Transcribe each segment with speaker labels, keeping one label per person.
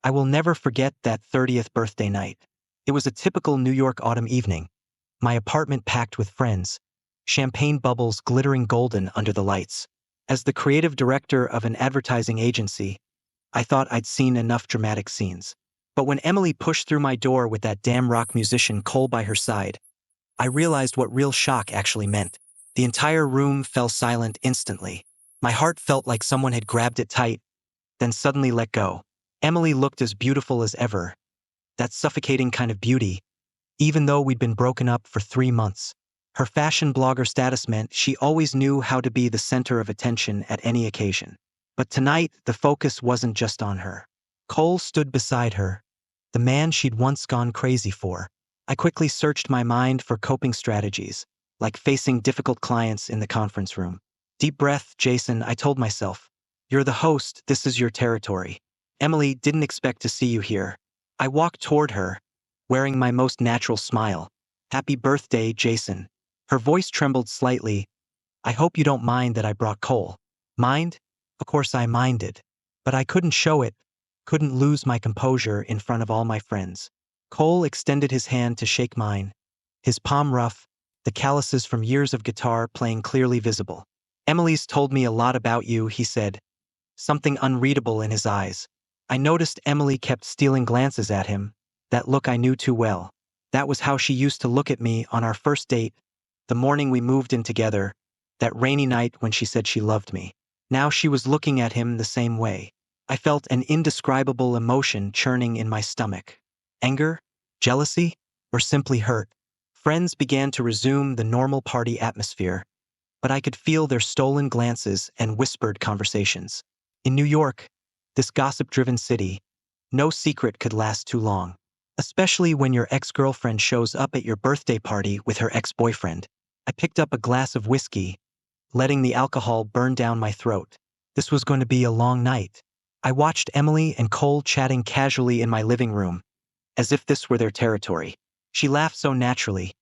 Speaker 1: I will never forget that 30th birthday night. It was a typical New York autumn evening. My apartment packed with friends, champagne bubbles glittering golden under the lights. As the creative director of an advertising agency, I thought I'd seen enough dramatic scenes. But when Emily pushed through my door with that damn rock musician Cole by her side, I realized what real shock actually meant. The entire room fell silent instantly. My heart felt like someone had grabbed it tight, then suddenly let go. Emily looked as beautiful as ever, that suffocating kind of beauty, even though we'd been broken up for 3 months. Her fashion blogger status meant she always knew how to be the center of attention at any occasion. But tonight, the focus wasn't just on her. Cole stood beside her, the man she'd once gone crazy for. I quickly searched my mind for coping strategies, like facing difficult clients in the conference room. Deep breath, Jason, I told myself. You're the host, this is your territory. Emily didn't expect to see you here. I walked toward her, wearing my most natural smile. Happy birthday, Jason. Her voice trembled slightly. I hope you don't mind that I brought Cole. Mind? Of course I minded. But I couldn't show it, couldn't lose my composure in front of all my friends. Cole extended his hand to shake mine, his palm rough, the calluses from years of guitar playing clearly visible. Emily's told me a lot about you, he said, something unreadable in his eyes. I noticed Emily kept stealing glances at him, that look I knew too well. That was how she used to look at me on our first date, the morning we moved in together, that rainy night when she said she loved me. Now she was looking at him the same way. I felt an indescribable emotion churning in my stomach. Anger? Jealousy? Or simply hurt? Friends began to resume the normal party atmosphere, but I could feel their stolen glances and whispered conversations. In New York, this gossip-driven city, no secret could last too long, especially when your ex-girlfriend shows up at your birthday party with her ex-boyfriend. I picked up a glass of whiskey, letting the alcohol burn down my throat. This was going to be a long night. I watched Emily and Cole chatting casually in my living room, as if this were their territory. She laughed so naturally,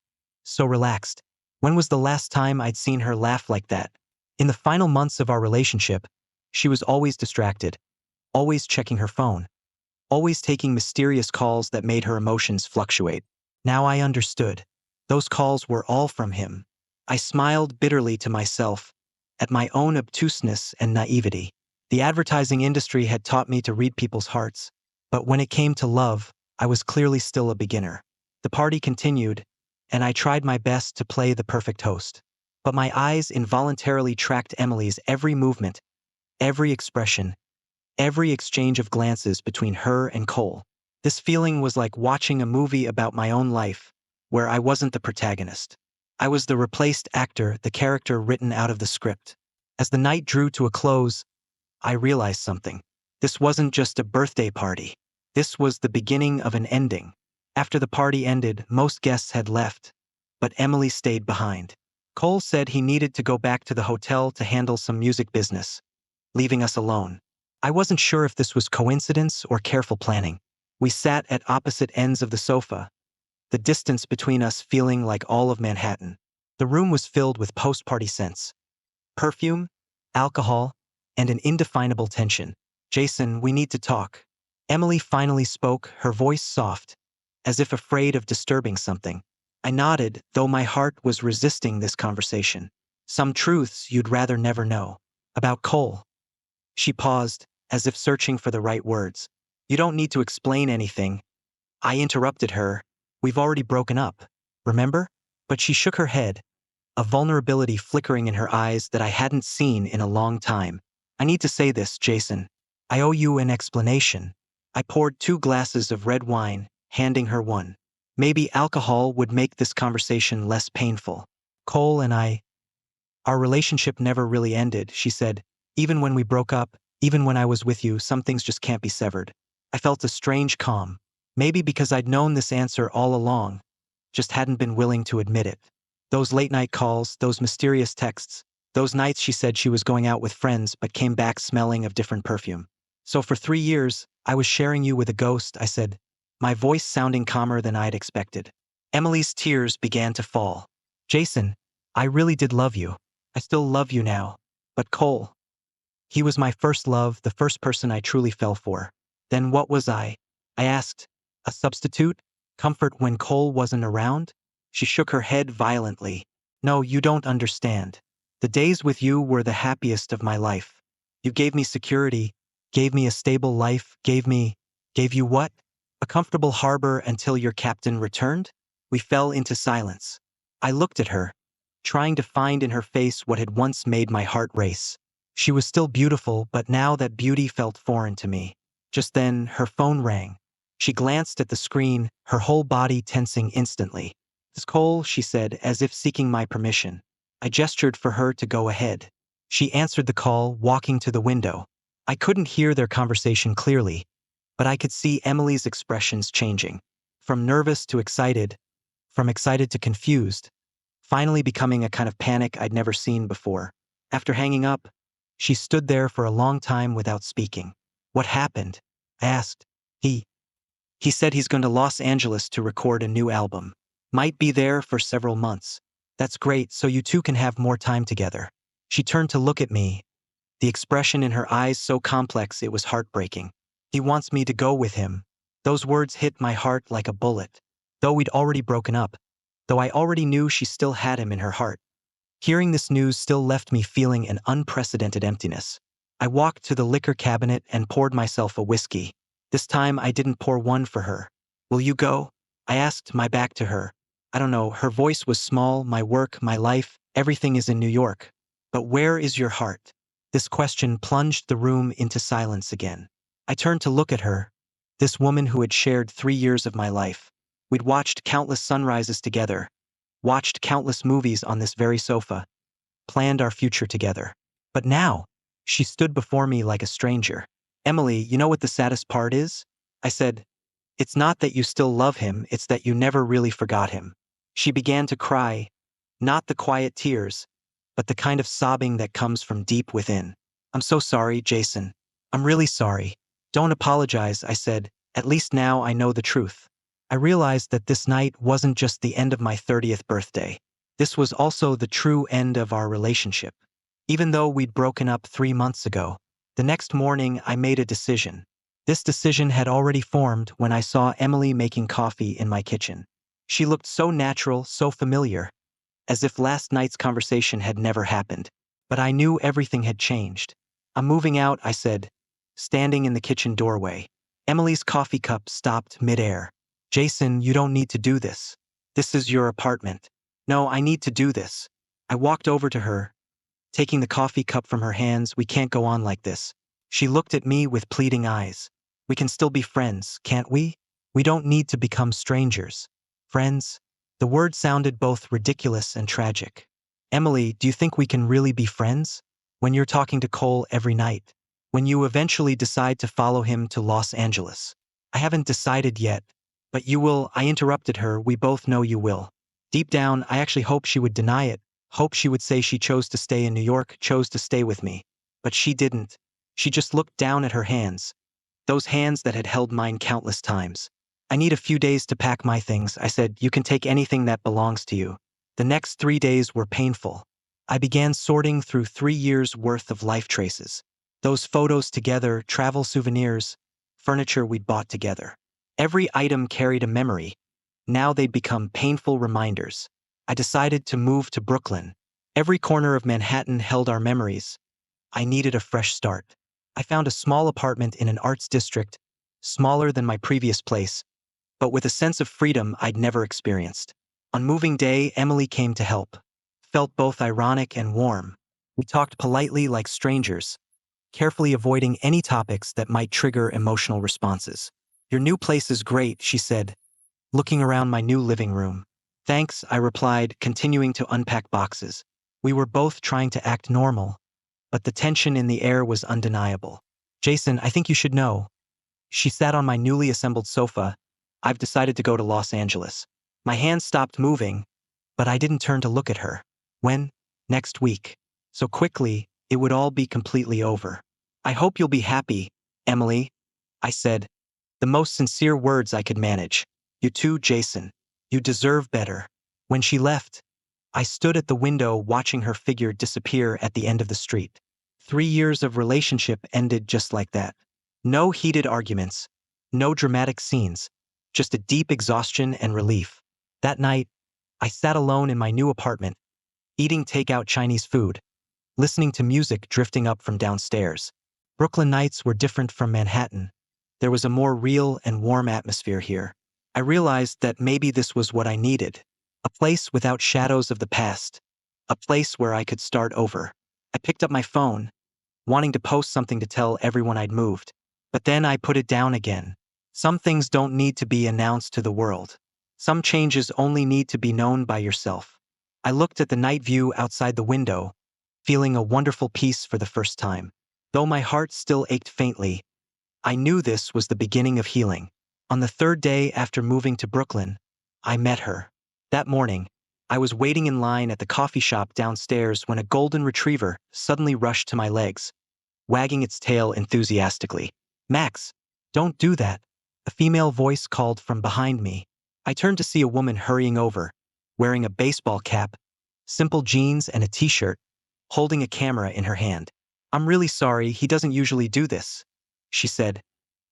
Speaker 1: so relaxed. When was the last time I'd seen her laugh like that? In the final months of our relationship, she was always distracted, always checking her phone, always taking mysterious calls that made her emotions fluctuate. Now I understood. Those calls were all from him. I smiled bitterly to myself, at my own obtuseness and naivety. The advertising industry had taught me to read people's hearts, but when it came to love, I was clearly still a beginner. The party continued, and I tried my best to play the perfect host. But my eyes involuntarily tracked Emily's every movement, every expression, every exchange of glances between her and Cole. This feeling was like watching a movie about my own life, where I wasn't the protagonist. I was the replaced actor, the character written out of the script. As the night drew to a close, I realized something. This wasn't just a birthday party. This was the beginning of an ending. After the party ended, most guests had left, but Emily stayed behind. Cole said he needed to go back to the hotel to handle some music business, leaving us alone. I wasn't sure if this was coincidence or careful planning. We sat at opposite ends of the sofa, the distance between us feeling like all of Manhattan. The room was filled with post-party scents, perfume, alcohol, and an indefinable tension. Jason, we need to talk. Emily finally spoke, her voice soft, as if afraid of disturbing something. I nodded, though my heart was resisting this conversation. Some truths you'd rather never know. About Cole. She paused, as if searching for the right words. You don't need to explain anything. I interrupted her. We've already broken up, remember? But she shook her head, a vulnerability flickering in her eyes that I hadn't seen in a long time. I need to say this, Jason. I owe you an explanation. I poured 2 glasses of red wine, handing her one. Maybe alcohol would make this conversation less painful. Cole and our relationship never really ended, she said. Even when we broke up, even when I was with you, some things just can't be severed. I felt a strange calm. Maybe because I'd known this answer all along, just hadn't been willing to admit it. Those late-night calls, those mysterious texts, those nights she said she was going out with friends but came back smelling of different perfume. So for 3 years, I was sharing you with a ghost, I said, my voice sounding calmer than I'd expected. Emily's tears began to fall. Jason, I really did love you. I still love you now. But Cole, he was my first love, the first person I truly fell for. Then what was I? I asked. A substitute? Comfort when Cole wasn't around? She shook her head violently. No, you don't understand. The days with you were the happiest of my life. You gave me security, gave me a stable life, gave you what? A comfortable harbor until your captain returned? We fell into silence. I looked at her, trying to find in her face what had once made my heart race. She was still beautiful, but now that beauty felt foreign to me. Just then, her phone rang. She glanced at the screen, her whole body tensing instantly. "It's Cole," she said, as if seeking my permission. I gestured for her to go ahead. She answered the call, walking to the window. I couldn't hear their conversation clearly, but I could see Emily's expressions changing. From nervous to excited, from excited to confused, finally becoming a kind of panic I'd never seen before. After hanging up, she stood there for a long time without speaking. "What happened?" I asked. He said he's going to Los Angeles to record a new album. Might be there for several months. That's great, so you two can have more time together. She turned to look at me, the expression in her eyes so complex it was heartbreaking. He wants me to go with him. Those words hit my heart like a bullet. Though we'd already broken up, though I already knew she still had him in her heart. Hearing this news still left me feeling an unprecedented emptiness. I walked to the liquor cabinet and poured myself a whiskey. This time I didn't pour one for her. "Will you go?" I asked, my back to her. I don't know, her voice was small. My work, my life, everything is in New York. But where is your heart? This question plunged the room into silence again. I turned to look at her, this woman who had shared 3 years of my life. We'd watched countless sunrises together, watched countless movies on this very sofa, planned our future together. But now, she stood before me like a stranger. "Emily, you know what the saddest part is?" I said. "It's not that you still love him, it's that you never really forgot him." She began to cry, not the quiet tears, but the kind of sobbing that comes from deep within. "I'm so sorry, Jason. I'm really sorry." "Don't apologize," I said. "At least now I know the truth." I realized that this night wasn't just the end of my 30th birthday. This was also the true end of our relationship. Even though we'd broken up 3 months ago, the next morning I made a decision. This decision had already formed when I saw Emily making coffee in my kitchen. She looked so natural, so familiar, as if last night's conversation had never happened. But I knew everything had changed. "I'm moving out," I said, standing in the kitchen doorway. Emily's coffee cup stopped mid-air. "Jason, you don't need to do this. This is your apartment." "No, I need to do this." I walked over to her, taking the coffee cup from her hands. "We can't go on like this." She looked at me with pleading eyes. "We can still be friends, can't we? We don't need to become strangers." Friends? The word sounded both ridiculous and tragic. "Emily, do you think we can really be friends? When you're talking to Cole every night? When you eventually decide to follow him to Los Angeles?" "I haven't decided yet." "But you will," I interrupted her. "We both know you will." Deep down, I actually hoped she would deny it, hoped she would say she chose to stay in New York, chose to stay with me. But she didn't. She just looked down at her hands, those hands that had held mine countless times. "I need a few days to pack my things," I said. "You can take anything that belongs to you." The next 3 days were painful. I began sorting through 3 years' worth of life traces. Those photos together, travel souvenirs, furniture we'd bought together. Every item carried a memory. Now they'd become painful reminders. I decided to move to Brooklyn. Every corner of Manhattan held our memories. I needed a fresh start. I found a small apartment in an arts district, smaller than my previous place, but with a sense of freedom I'd never experienced. On moving day, Emily came to help. Felt both ironic and warm. We talked politely like strangers, carefully avoiding any topics that might trigger emotional responses. "Your new place is great," she said, looking around my new living room. "Thanks," I replied, continuing to unpack boxes. We were both trying to act normal, but the tension in the air was undeniable. "Jason, I think you should know." She sat on my newly assembled sofa. "I've decided to go to Los Angeles." My hands stopped moving, but I didn't turn to look at her. "When?" "Next week." So quickly, it would all be completely over. "I hope you'll be happy, Emily," I said, the most sincere words I could manage. "You too, Jason. You deserve better." When she left, I stood at the window watching her figure disappear at the end of the street. 3 years of relationship ended just like that. No heated arguments, no dramatic scenes, just a deep exhaustion and relief. That night, I sat alone in my new apartment, eating takeout Chinese food, listening to music drifting up from downstairs. Brooklyn nights were different from Manhattan. There was a more real and warm atmosphere here. I realized that maybe this was what I needed. A place without shadows of the past. A place where I could start over. I picked up my phone, wanting to post something to tell everyone I'd moved. But then I put it down again. Some things don't need to be announced to the world. Some changes only need to be known by yourself. I looked at the night view outside the window, feeling a wonderful peace for the first time. Though my heart still ached faintly, I knew this was the beginning of healing. On the third day after moving to Brooklyn, I met her. That morning, I was waiting in line at the coffee shop downstairs when a golden retriever suddenly rushed to my legs, wagging its tail enthusiastically. "Max, don't do that," a female voice called from behind me. I turned to see a woman hurrying over, wearing a baseball cap, simple jeans and a t-shirt, holding a camera in her hand. "I'm really sorry, he doesn't usually do this," she said,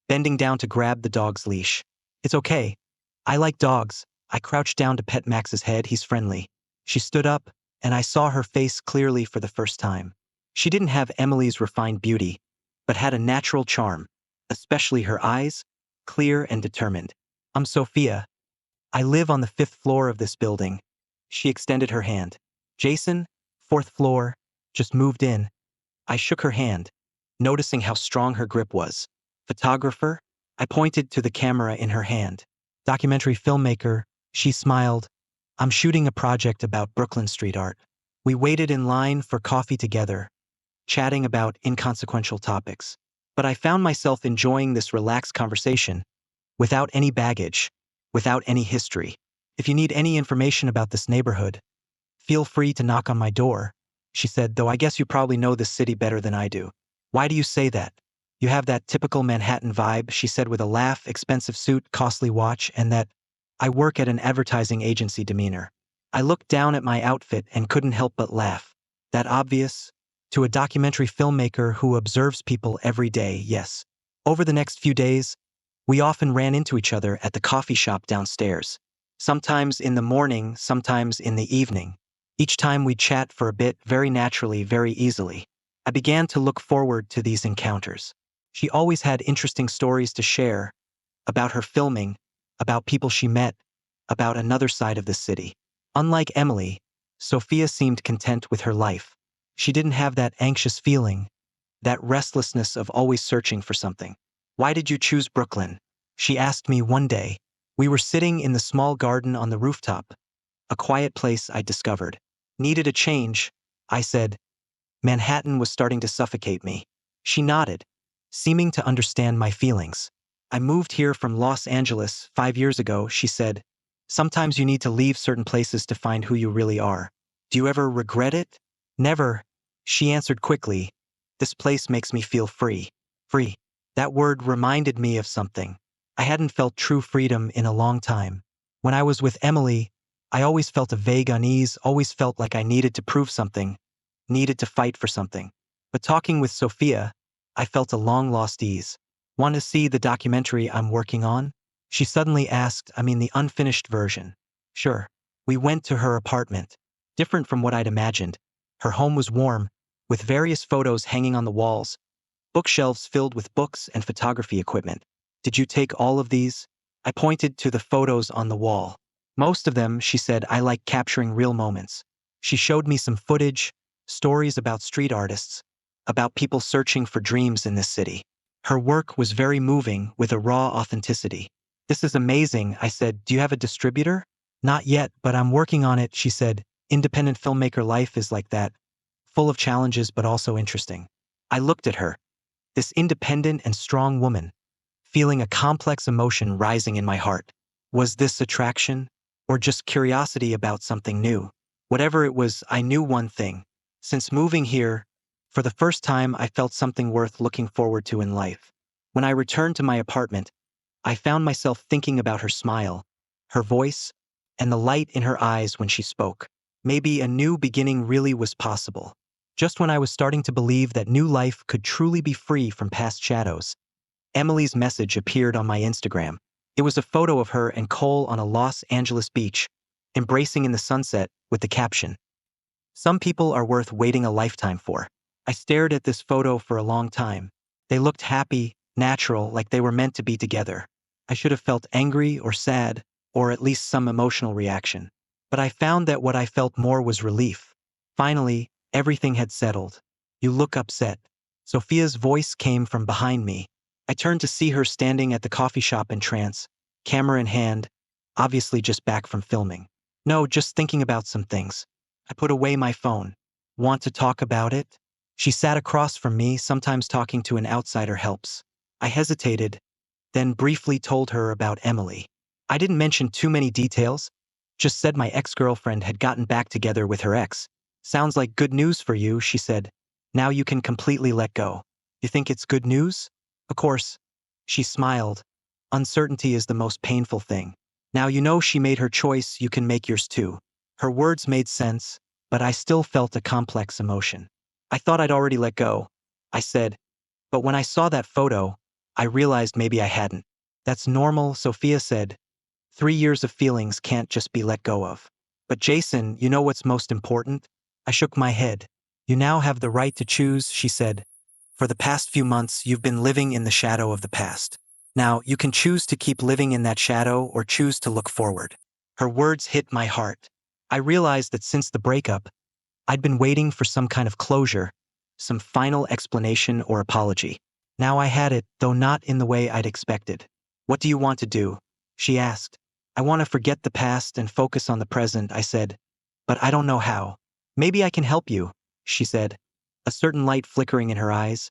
Speaker 1: bending down to grab the dog's leash. "It's okay. I like dogs." I crouched down to pet Max's head. "He's friendly." She stood up, and I saw her face clearly for the first time. She didn't have Emily's refined beauty, but had a natural charm, especially her eyes, clear and determined. "I'm Sophia. I live on the 5th floor of this building." She extended her hand. "Jason, 4th floor, just moved in." I shook her hand, noticing how strong her grip was. "Photographer?" I pointed to the camera in her hand. "Documentary filmmaker," she smiled. "I'm shooting a project about Brooklyn street art." We waited in line for coffee together, chatting about inconsequential topics. But I found myself enjoying this relaxed conversation, without any baggage, without any history. "If you need any information about this neighborhood, feel free to knock on my door," she said, "though I guess you probably know this city better than I do." "Why do you say that?" "You have that typical Manhattan vibe," she said with a laugh, "expensive suit, costly watch, and that I work at an advertising agency demeanor." I looked down at my outfit and couldn't help but laugh. That obvious? To a documentary filmmaker who observes people every day, yes. Over the next few days, we often ran into each other at the coffee shop downstairs. Sometimes in the morning, sometimes in the evening. Each time we'd chat for a bit, very naturally, very easily. I began to look forward to these encounters. She always had interesting stories to share, about her filming, about people she met, about another side of the city. Unlike Emily, Sophia seemed content with her life. She didn't have that anxious feeling, that restlessness of always searching for something. "Why did you choose Brooklyn?" she asked me one day. We were sitting in the small garden on the rooftop, a quiet place I discovered. "Needed a change," I said. "Manhattan was starting to suffocate me." She nodded, seeming to understand my feelings. "I moved here from Los Angeles 5 years ago," she said. "Sometimes you need to leave certain places to find who you really are." "Do you ever regret it?" "Never," she answered quickly. "This place makes me feel free." Free. That word reminded me of something. I hadn't felt true freedom in a long time. When I was with Emily, I always felt a vague unease, always felt like I needed to prove something, needed to fight for something. But talking with Sophia, I felt a long-lost ease. "Want to see the documentary I'm working on?" she suddenly asked. "I mean the unfinished version." "Sure." We went to her apartment. Different from what I'd imagined. Her home was warm, with various photos hanging on the walls, bookshelves filled with books and photography equipment. "Did you take all of these?" I pointed to the photos on the wall. "Most of them," she said. "I like capturing real moments." She showed me some footage, stories about street artists, about people searching for dreams in this city. Her work was very moving, with a raw authenticity. "This is amazing," I said. "Do you have a distributor?" "Not yet, but I'm working on it," she said. "Independent filmmaker life is like that, full of challenges but also interesting." I looked at her, this independent and strong woman, feeling a complex emotion rising in my heart. Was this attraction, or just curiosity about something new? Whatever it was, I knew one thing. Since moving here, for the first time I felt something worth looking forward to in life. When I returned to my apartment, I found myself thinking about her smile, her voice, and the light in her eyes when she spoke. Maybe a new beginning really was possible. Just when I was starting to believe that new life could truly be free from past shadows, Emily's message appeared on my Instagram. It was a photo of her and Cole on a Los Angeles beach, embracing in the sunset with the caption, "Some people are worth waiting a lifetime for." I stared at this photo for a long time. They looked happy, natural, like they were meant to be together. I should have felt angry or sad, or at least some emotional reaction. But I found that what I felt more was relief. Finally, everything had settled. "You look upset." Sophia's voice came from behind me. I turned to see her standing at the coffee shop in trance, camera in hand, obviously just back from filming. "No, just thinking about some things." I put away my phone. "Want to talk about it?" She sat across from me, sometimes talking to an outsider helps. I hesitated, then briefly told her about Emily. I didn't mention too many details, just said my ex-girlfriend had gotten back together with her ex. "Sounds like good news for you," she said. "Now you can completely let go." "You think it's good news?" "Of course." She smiled. "Uncertainty is the most painful thing. Now you know she made her choice, you can make yours too." Her words made sense, but I still felt a complex emotion. "I thought I'd already let go," I said, "but when I saw that photo, I realized maybe I hadn't." "That's normal," Sophia said. 3 years of feelings can't just be let go of." "But Jason, you know what's most important?" I shook my head. "You now have the right to choose," she said. "For the past few months, you've been living in the shadow of the past. Now, you can choose to keep living in that shadow or choose to look forward." Her words hit my heart. I realized that since the breakup, I'd been waiting for some kind of closure, some final explanation or apology. Now I had it, though not in the way I'd expected. "What do you want to do?" she asked. "I want to forget the past and focus on the present," I said. "But I don't know how." "Maybe I can help you," she said, a certain light flickering in her eyes.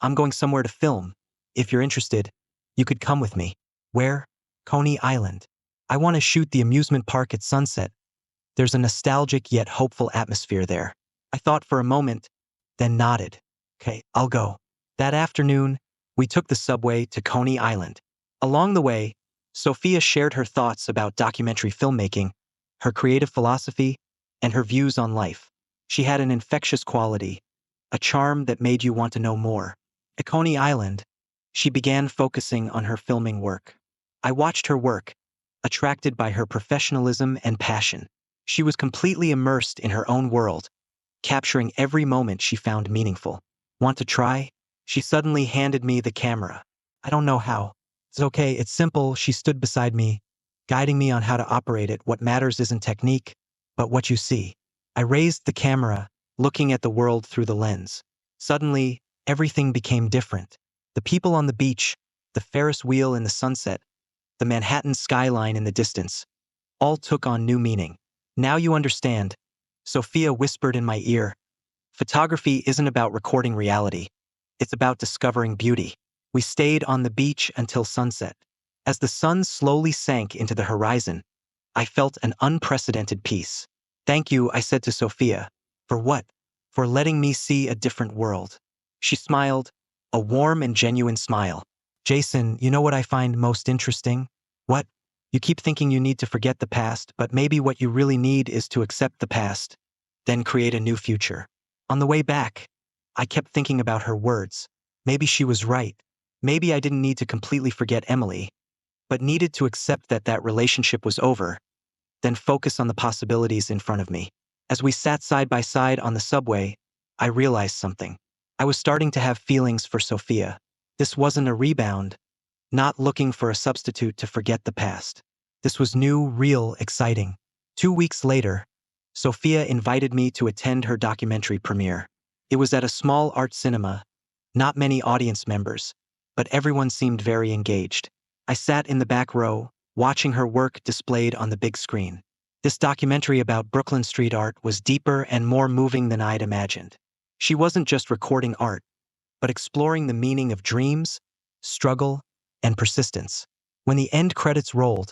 Speaker 1: "I'm going somewhere to film. If you're interested, you could come with me." "Where?" "Coney Island. I want to shoot the amusement park at sunset. There's a nostalgic yet hopeful atmosphere there." I thought for a moment, then nodded. "Okay, I'll go." That afternoon, we took the subway to Coney Island. Along the way, Sophia shared her thoughts about documentary filmmaking, her creative philosophy, and her views on life. She had an infectious quality, a charm that made you want to know more. At Coney Island, she began focusing on her filming work. I watched her work, attracted by her professionalism and passion. She was completely immersed in her own world, capturing every moment she found meaningful. "Want to try?" She suddenly handed me the camera. "I don't know how." "It's okay, it's simple." She stood beside me, guiding me on how to operate it. "What matters isn't technique, but what you see." I raised the camera, looking at the world through the lens. Suddenly, everything became different. The people on the beach, the Ferris wheel in the sunset, the Manhattan skyline in the distance, all took on new meaning. "Now you understand," Sophia whispered in my ear. "Photography isn't about recording reality. It's about discovering beauty." We stayed on the beach until sunset. As the sun slowly sank into the horizon, I felt an unprecedented peace. "Thank you," I said to Sophia. "For what?" "For letting me see a different world." She smiled, a warm and genuine smile. "Jason, you know what I find most interesting?" "What?" "You keep thinking you need to forget the past, but maybe what you really need is to accept the past, then create a new future." On the way back, I kept thinking about her words. Maybe she was right. Maybe I didn't need to completely forget Emily, but needed to accept that that relationship was over, then focus on the possibilities in front of me. As we sat side by side on the subway, I realized something. I was starting to have feelings for Sophia. This wasn't a rebound, not looking for a substitute to forget the past. This was new, real, exciting. 2 weeks later, Sophia invited me to attend her documentary premiere. It was at a small art cinema, not many audience members, but everyone seemed very engaged. I sat in the back row, watching her work displayed on the big screen. This documentary about Brooklyn street art was deeper and more moving than I'd imagined. She wasn't just recording art, but exploring the meaning of dreams, struggle, and persistence. When the end credits rolled,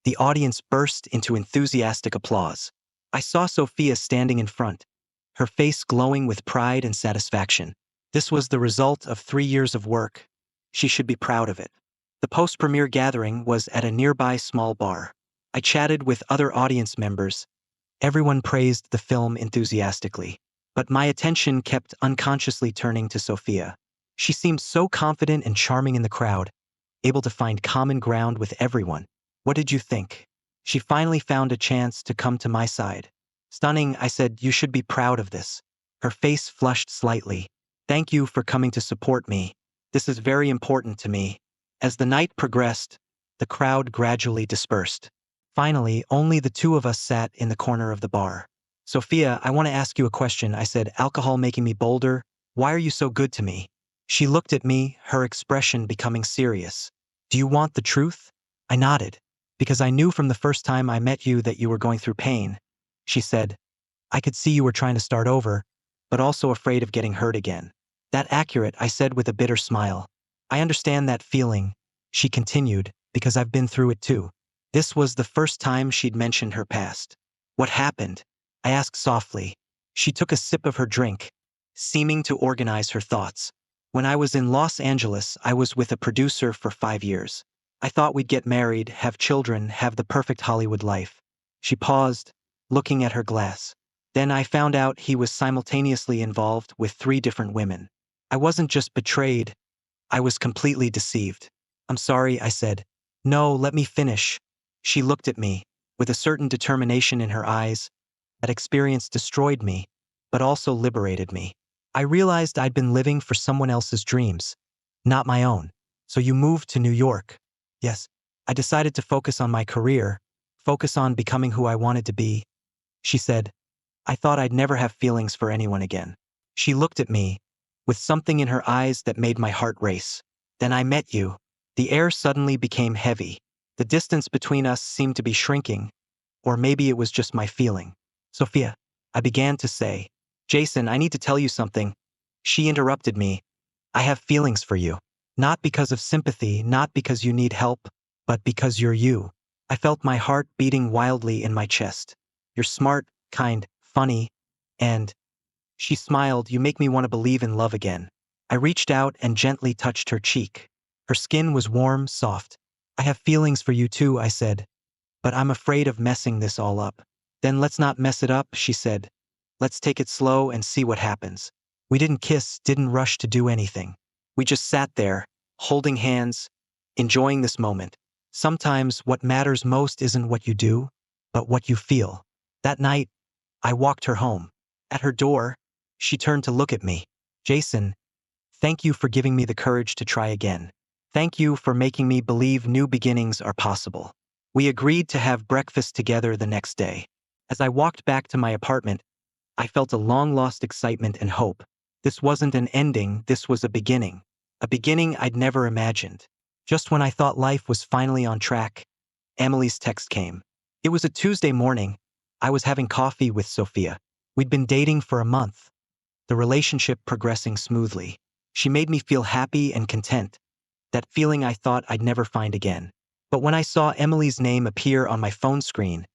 Speaker 1: the audience burst into enthusiastic applause. I saw Sophia standing in front, her face glowing with pride and satisfaction. This was the result of 3 years of work. She should be proud of it. The post-premiere gathering was at a nearby small bar. I chatted with other audience members. Everyone praised the film enthusiastically. But my attention kept unconsciously turning to Sophia. She seemed so confident and charming in the crowd, able to find common ground with everyone. What did you think? She finally found a chance to come to my side. Stunning, I said, you should be proud of this. Her face flushed slightly. Thank you for coming to support me. This is very important to me. As the night progressed, the crowd gradually dispersed. Finally, only the two of us sat in the corner of the bar. Sophia, I want to ask you a question, I said, alcohol making me bolder? Why are you so good to me? She looked at me, her expression becoming serious. Do you want the truth? I nodded. Because I knew from the first time I met you that you were going through pain. She said, I could see you were trying to start over, but also afraid of getting hurt again. That accurate, I said with a bitter smile. I understand that feeling, she continued, because I've been through it too. This was the first time she'd mentioned her past. What happened? I asked softly. She took a sip of her drink, seeming to organize her thoughts. When I was in Los Angeles, I was with a producer for 5 years. I thought we'd get married, have children, have the perfect Hollywood life. She paused, looking at her glass. Then I found out he was simultaneously involved with 3 different women. I wasn't just betrayed, I was completely deceived. I'm sorry, I said. No, let me finish. She looked at me, with a certain determination in her eyes. That experience destroyed me, but also liberated me. I realized I'd been living for someone else's dreams, not my own. So you moved to New York. Yes. I decided to focus on my career, focus on becoming who I wanted to be. She said, I thought I'd never have feelings for anyone again. She looked at me, with something in her eyes that made my heart race. Then I met you. The air suddenly became heavy. The distance between us seemed to be shrinking, or maybe it was just my feeling. Sophia, I began to say. Jason, I need to tell you something. She interrupted me. I have feelings for you. Not because of sympathy, not because you need help, but because you're you. I felt my heart beating wildly in my chest. You're smart, kind, funny, and... She smiled, you make me want to believe in love again. I reached out and gently touched her cheek. Her skin was warm, soft. I have feelings for you too, I said. But I'm afraid of messing this all up. Then let's not mess it up, she said. Let's take it slow and see what happens. We didn't kiss, didn't rush to do anything. We just sat there, holding hands, enjoying this moment. Sometimes what matters most isn't what you do, but what you feel. That night, I walked her home. At her door, she turned to look at me. Jason, thank you for giving me the courage to try again. Thank you for making me believe new beginnings are possible. We agreed to have breakfast together the next day. As I walked back to my apartment, I felt a long-lost excitement and hope. This wasn't an ending, this was a beginning. A beginning I'd never imagined. Just when I thought life was finally on track, Emily's text came. It was a Tuesday morning. I was having coffee with Sophia. We'd been dating for a month. The relationship progressing smoothly. She made me feel happy and content. That feeling I thought I'd never find again. But when I saw Emily's name appear on my phone screen,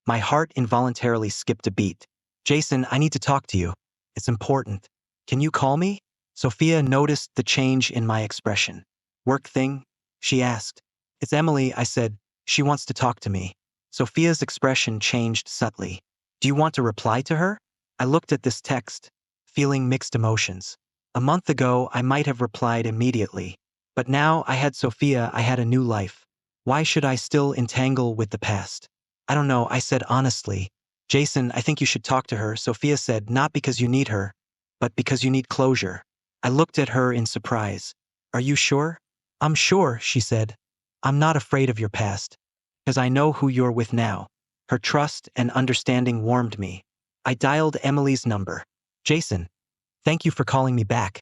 Speaker 1: my heart involuntarily skipped a beat. Jason, I need to talk to you. It's important. Can you call me? Sophia noticed the change in my expression. Work thing? She asked. It's Emily, I said. She wants to talk to me. Sophia's expression changed subtly. Do you want to reply to her? I looked at this text, feeling mixed emotions. A month ago, I might have replied immediately. But now I had Sophia, I had a new life. Why should I still entangle with the past? I don't know, I said honestly. Jason, I think you should talk to her, Sophia said, not because you need her, but because you need closure. I looked at her in surprise. Are you sure? I'm sure, she said. I'm not afraid of your past. Because I know who you're with now. Her trust and understanding warmed me. I dialed Emily's number. Jason, thank you for calling me back.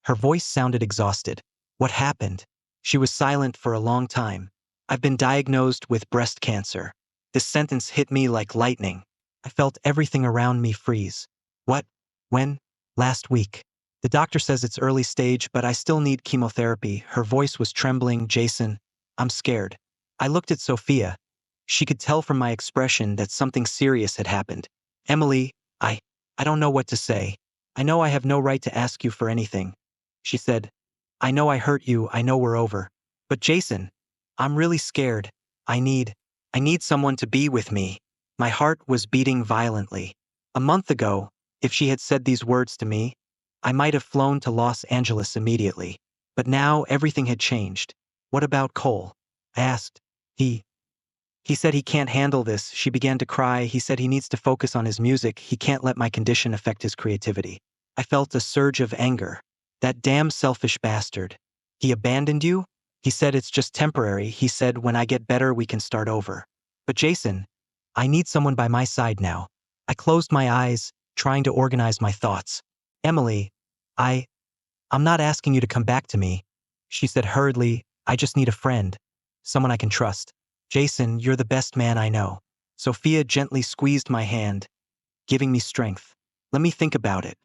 Speaker 1: Her voice sounded exhausted. What happened? She was silent for a long time. I've been diagnosed with breast cancer. This sentence hit me like lightning. I felt everything around me freeze. What? When? Last week. The doctor says it's early stage, but I still need chemotherapy. Her voice was trembling. Jason, I'm scared. I looked at Sophia. She could tell from my expression that something serious had happened. Emily, I don't know what to say. I know I have no right to ask you for anything. She said, I know I hurt you, I know we're over. But Jason, I'm really scared. I need someone to be with me. My heart was beating violently. A month ago, if she had said these words to me, I might have flown to Los Angeles immediately. But now everything had changed. What about Cole? I asked. He said he can't handle this. She began to cry. He said he needs to focus on his music. He can't let my condition affect his creativity. I felt a surge of anger. That damn selfish bastard. He abandoned you? He said it's just temporary. He said when I get better we can start over. But Jason, I need someone by my side now. I closed my eyes, trying to organize my thoughts. Emily, I'm not asking you to come back to me, she said hurriedly. I just need a friend. Someone I can trust. Jason, you're the best man I know. Sophia gently squeezed my hand, giving me strength. Let me think about it.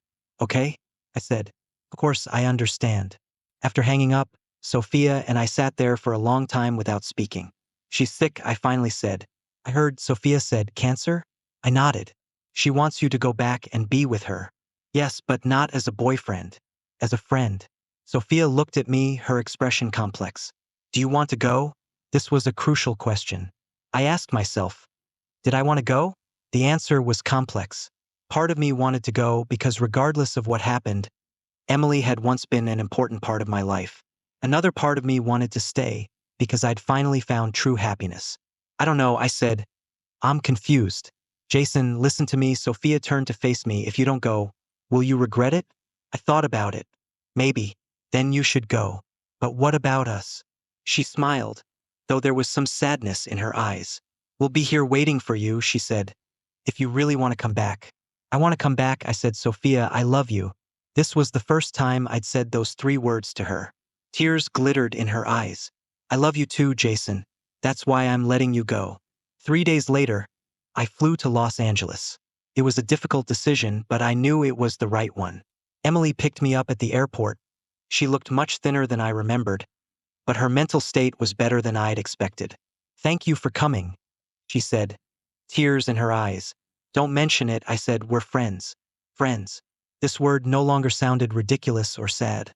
Speaker 1: Okay? I said. Of course, I understand. After hanging up, Sophia and I sat there for a long time without speaking. She's sick, I finally said. I heard Sophia said cancer? I nodded. She wants you to go back and be with her. Yes, but not as a boyfriend. As a friend. Sophia looked at me, her expression complex. Do you want to go? This was a crucial question. I asked myself, did I want to go? The answer was complex. Part of me wanted to go because regardless of what happened, Emily had once been an important part of my life. Another part of me wanted to stay because I'd finally found true happiness. I don't know, I said. I'm confused. Jason, listen to me. Sophia turned to face me. If you don't go, will you regret it? I thought about it. Maybe. Then you should go. But what about us? She smiled, though there was some sadness in her eyes. We'll be here waiting for you, she said. If you really want to come back. I want to come back, I said. Sophia, I love you. This was the first time I'd said those 3 words to her. Tears glittered in her eyes. I love you too, Jason. That's why I'm letting you go. 3 days later, I flew to Los Angeles. It was a difficult decision, but I knew it was the right one. Emily picked me up at the airport. She looked much thinner than I remembered, but her mental state was better than I'd expected. Thank you for coming, she said, tears in her eyes. Don't mention it, I said. We're friends. Friends. This word no longer sounded ridiculous or sad,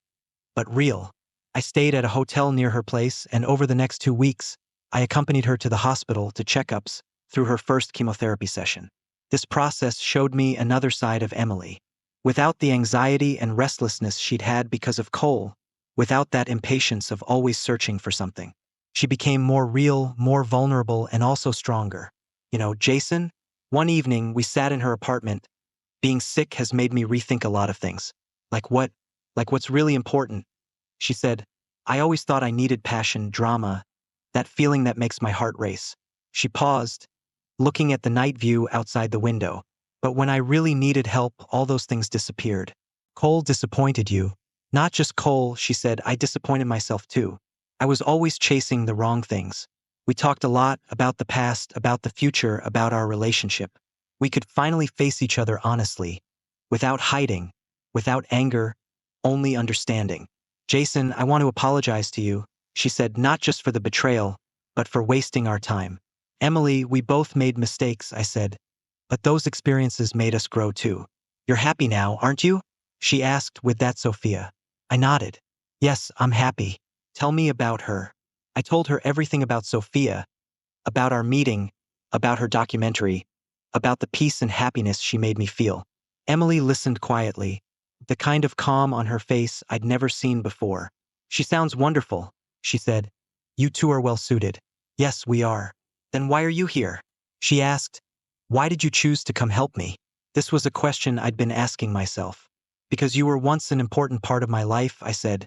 Speaker 1: but real. I stayed at a hotel near her place, and over the next 2 weeks, I accompanied her to the hospital to checkups through her first chemotherapy session. This process showed me another side of Emily. Without the anxiety and restlessness she'd had because of Cole, without that impatience of always searching for something. She became more real, more vulnerable, and also stronger. You know, Jason? One evening, we sat in her apartment. Being sick has made me rethink a lot of things. Like what? Like what's really important? She said, I always thought I needed passion, drama, that feeling that makes my heart race. She paused, looking at the night view outside the window. But when I really needed help, all those things disappeared. Cole disappointed you. Not just Cole, she said. I disappointed myself too. I was always chasing the wrong things. We talked a lot about the past, about the future, about our relationship. We could finally face each other honestly, without hiding, without anger, only understanding. Jason, I want to apologize to you, she said, not just for the betrayal, but for wasting our time. Emily, we both made mistakes, I said. But those experiences made us grow too. You're happy now, aren't you? She asked with that Sophia. I nodded. Yes, I'm happy. Tell me about her. I told her everything about Sophia, about our meeting, about her documentary, about the peace and happiness she made me feel. Emily listened quietly, the kind of calm on her face I'd never seen before. She sounds wonderful, she said. You two are well suited. Yes, we are. Then why are you here? She asked. Why did you choose to come help me? This was a question I'd been asking myself. Because you were once an important part of my life, I said.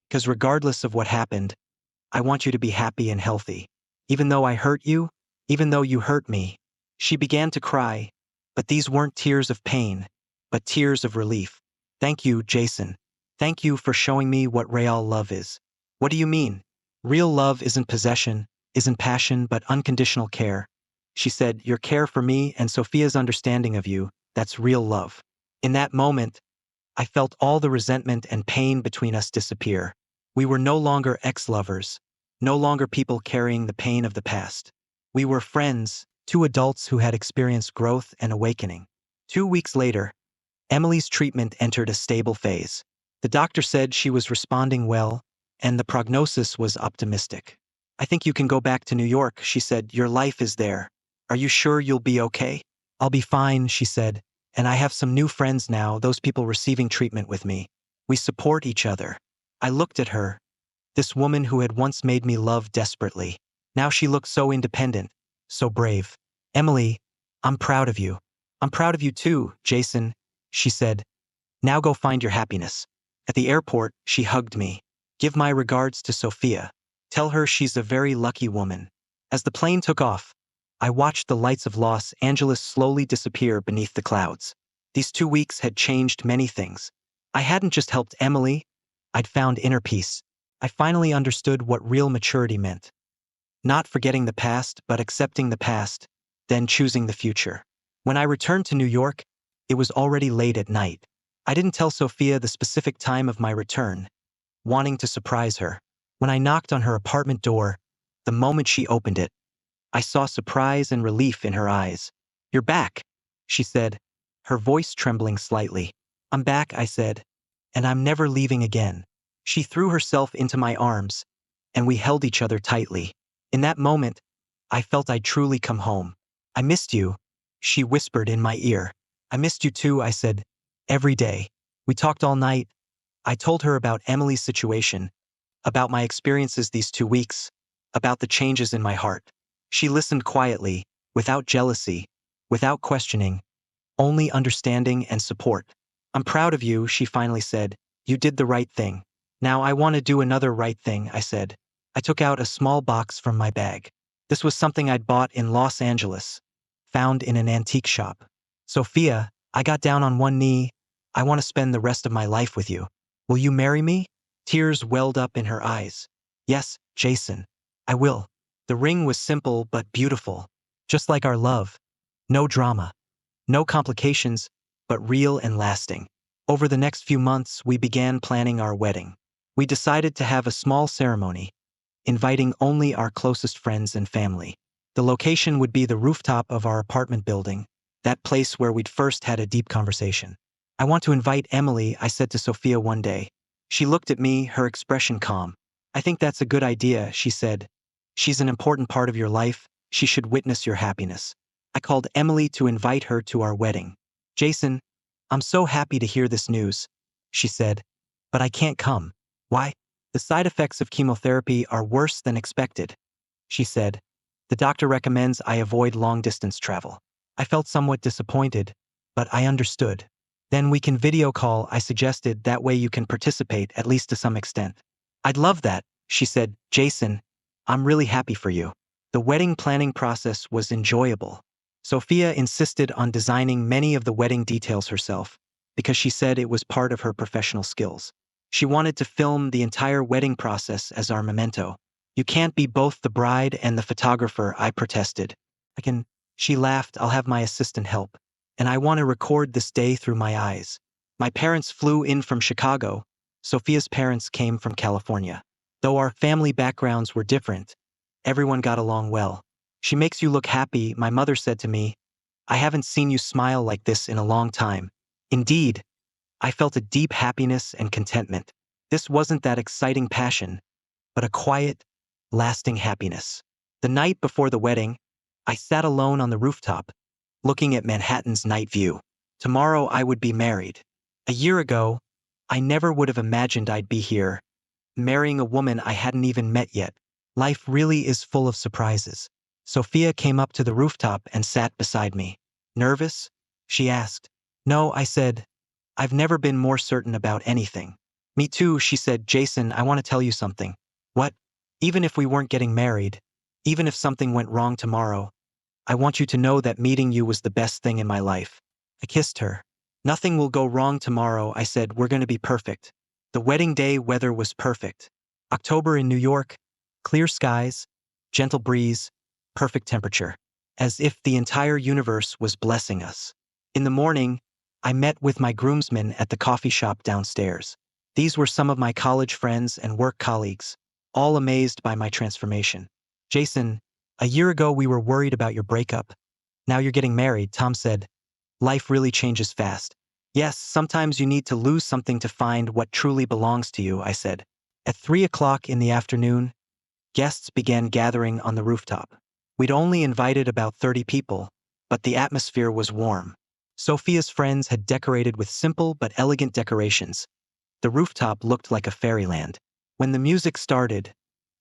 Speaker 1: Because regardless of what happened, I want you to be happy and healthy. Even though I hurt you, even though you hurt me. She began to cry, but these weren't tears of pain, but tears of relief. Thank you, Jason. Thank you for showing me what real love is. What do you mean? Real love isn't possession, isn't passion, but unconditional care. She said, your care for me and Sophia's understanding of you, that's real love. In that moment, I felt all the resentment and pain between us disappear. We were no longer ex-lovers, no longer people carrying the pain of the past. We were friends, 2 adults who had experienced growth and awakening. 2 weeks later, Emily's treatment entered a stable phase. The doctor said she was responding well, and the prognosis was optimistic. I think you can go back to New York, she said. Your life is there. Are you sure you'll be okay? I'll be fine, she said, And I have some new friends now, those people receiving treatment with me. We support each other. I looked at her, this woman who had once made me love desperately. Now she looked so independent, so brave. Emily, I'm proud of you. I'm proud of you too, Jason, she said. Now go find your happiness. At the airport, she hugged me. Give my regards to Sophia. Tell her she's a very lucky woman. As the plane took off, I watched the lights of Los Angeles slowly disappear beneath the clouds. These 2 weeks had changed many things. I hadn't just helped Emily, I'd found inner peace. I finally understood what real maturity meant. Not forgetting the past, but accepting the past, then choosing the future. When I returned to New York, it was already late at night. I didn't tell Sophia the specific time of my return, wanting to surprise her. When I knocked on her apartment door, the moment she opened it, I saw surprise and relief in her eyes. You're back, she said, her voice trembling slightly. I'm back, I said, and I'm never leaving again. She threw herself into my arms, and we held each other tightly. In that moment, I felt I'd truly come home. I missed you, she whispered in my ear. I missed you too, I said. Every day. We talked all night. I told her about Emily's situation, about my experiences these 2 weeks, about the changes in my heart. She listened quietly, without jealousy, without questioning, only understanding and support. I'm proud of you, she finally said. You did the right thing. Now I want to do another right thing, I said. I took out a small box from my bag. This was something I'd bought in Los Angeles, found in an antique shop. Sophia, I got down on one knee. I want to spend the rest of my life with you. Will you marry me? Tears welled up in her eyes. Yes, Jason, I will. The ring was simple but beautiful, just like our love. No drama, no complications, but real and lasting. Over the next few months, we began planning our wedding. We decided to have a small ceremony, inviting only our closest friends and family. The location would be the rooftop of our apartment building, that place where we'd first had a deep conversation. I want to invite Emily, I said to Sophia one day. She looked at me, her expression calm. I think that's a good idea, she said. She's an important part of your life. She should witness your happiness. I called Emily to invite her to our wedding. Jason, I'm so happy to hear this news, she said, but I can't come. Why? The side effects of chemotherapy are worse than expected, she said. The doctor recommends I avoid long-distance travel. I felt somewhat disappointed, but I understood. Then we can video call, I suggested, that way you can participate, at least to some extent. I'd love that, she said. Jason, I'm really happy for you. The wedding planning process was enjoyable. Sophia insisted on designing many of the wedding details herself, because she said it was part of her professional skills. She wanted to film the entire wedding process as our memento. You can't be both the bride and the photographer, I protested. I can, she laughed, I'll have my assistant help. And I want to record this day through my eyes. My parents flew in from Chicago. Sophia's parents came from California. Though our family backgrounds were different, everyone got along well. She makes you look happy, my mother said to me. I haven't seen you smile like this in a long time. Indeed, I felt a deep happiness and contentment. This wasn't that exciting passion, but a quiet, lasting happiness. The night before the wedding, I sat alone on the rooftop, looking at Manhattan's night view. Tomorrow I would be married. A year ago, I never would have imagined I'd be here, marrying a woman I hadn't even met yet. Life really is full of surprises. Sophia came up to the rooftop and sat beside me. Nervous? She asked. No, I said. I've never been more certain about anything. Me too, she said. Jason, I want to tell you something. What? Even if we weren't getting married, even if something went wrong tomorrow, I want you to know that meeting you was the best thing in my life. I kissed her. Nothing will go wrong tomorrow, I said. We're going to be perfect. The wedding day weather was perfect. October in New York, clear skies, gentle breeze, perfect temperature. As if the entire universe was blessing us. In the morning, I met with my groomsmen at the coffee shop downstairs. These were some of my college friends and work colleagues, all amazed by my transformation. Jason, a year ago we were worried about your breakup. Now you're getting married, Tom said. Life really changes fast. Yes, sometimes you need to lose something to find what truly belongs to you, I said. At 3 o'clock in the afternoon, guests began gathering on the rooftop. We'd only invited about 30 people, but the atmosphere was warm. Sophia's friends had decorated with simple but elegant decorations. The rooftop looked like a fairyland. When the music started,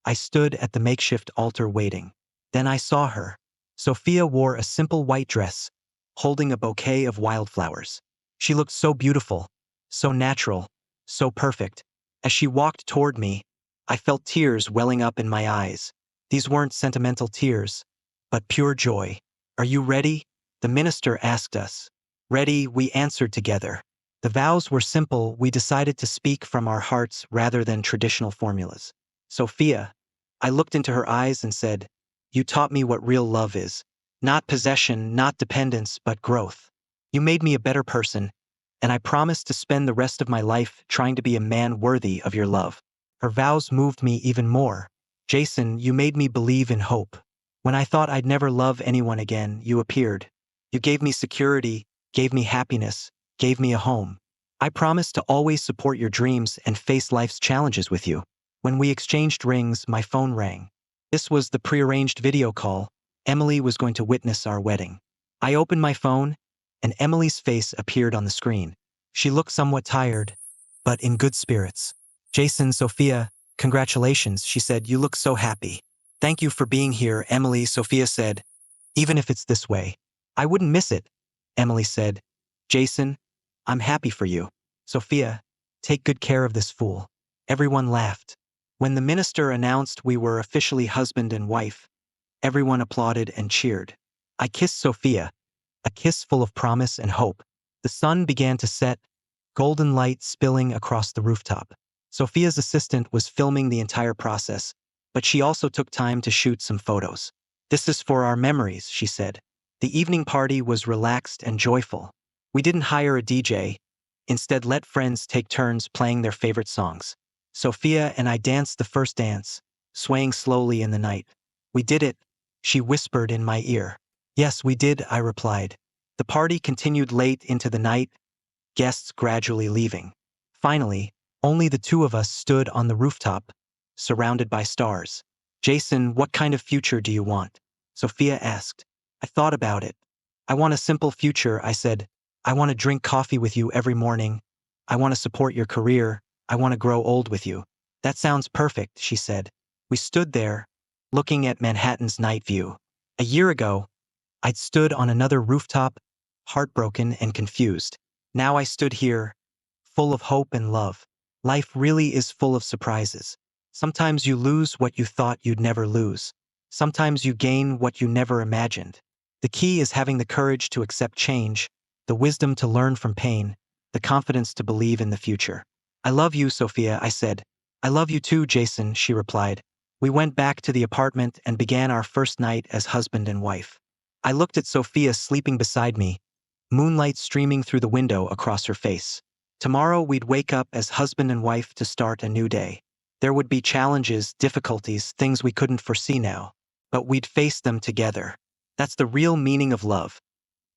Speaker 1: I stood at the makeshift altar waiting. Then I saw her. Sophia wore a simple white dress, holding a bouquet of wildflowers. She looked so beautiful, so natural, so perfect. As she walked toward me, I felt tears welling up in my eyes. These weren't sentimental tears, but pure joy. "Are you ready?" the minister asked us. "Ready," we answered together. The vows were simple. We decided to speak from our hearts rather than traditional formulas. "Sophia," I looked into her eyes and said, "you taught me what real love is. Not possession, not dependence, but growth. You made me a better person, and I promise to spend the rest of my life trying to be a man worthy of your love." Her vows moved me even more. "Jason, you made me believe in hope. When I thought I'd never love anyone again, you appeared. You gave me security, gave me happiness, gave me a home. I promise to always support your dreams and face life's challenges with you." When we exchanged rings, my phone rang. This was the prearranged video call. Emily was going to witness our wedding. I opened my phone, and Emily's face appeared on the screen. She looked somewhat tired, but in good spirits. "Jason, Sophia, congratulations," she said. "You look so happy." "Thank you for being here, Emily," Sophia said. "Even if it's this way, I wouldn't miss it," Emily said. "Jason, I'm happy for you." "Sophia, take good care of this fool." Everyone laughed. When the minister announced we were officially husband and wife, everyone applauded and cheered. I kissed Sophia, a kiss full of promise and hope. The sun began to set, golden light spilling across the rooftop. Sophia's assistant was filming the entire process, but she also took time to shoot some photos. "This is for our memories," she said. The evening party was relaxed and joyful. We didn't hire a DJ, instead let friends take turns playing their favorite songs. Sophia and I danced the first dance, swaying slowly in the night. "We did it," she whispered in my ear. "Yes, we did," I replied. The party continued late into the night, guests gradually leaving. Finally, only the two of us stood on the rooftop, surrounded by stars. "Jason, what kind of future do you want?" Sophia asked. I thought about it. "I want a simple future," I said. "I want to drink coffee with you every morning. I want to support your career. I want to grow old with you." "That sounds perfect," she said. We stood there, looking at Manhattan's night view. A year ago, I'd stood on another rooftop, heartbroken and confused. Now I stood here, full of hope and love. Life really is full of surprises. Sometimes you lose what you thought you'd never lose. Sometimes you gain what you never imagined. The key is having the courage to accept change, the wisdom to learn from pain, the confidence to believe in the future. "I love you, Sophia," I said. "I love you too, Jason," she replied. We went back to the apartment and began our first night as husband and wife. I looked at Sophia sleeping beside me, moonlight streaming through the window across her face. Tomorrow we'd wake up as husband and wife to start a new day. There would be challenges, difficulties, things we couldn't foresee now, but we'd face them together. That's the real meaning of love.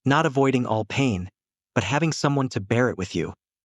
Speaker 1: Not avoiding all pain, but having someone to bear it with you.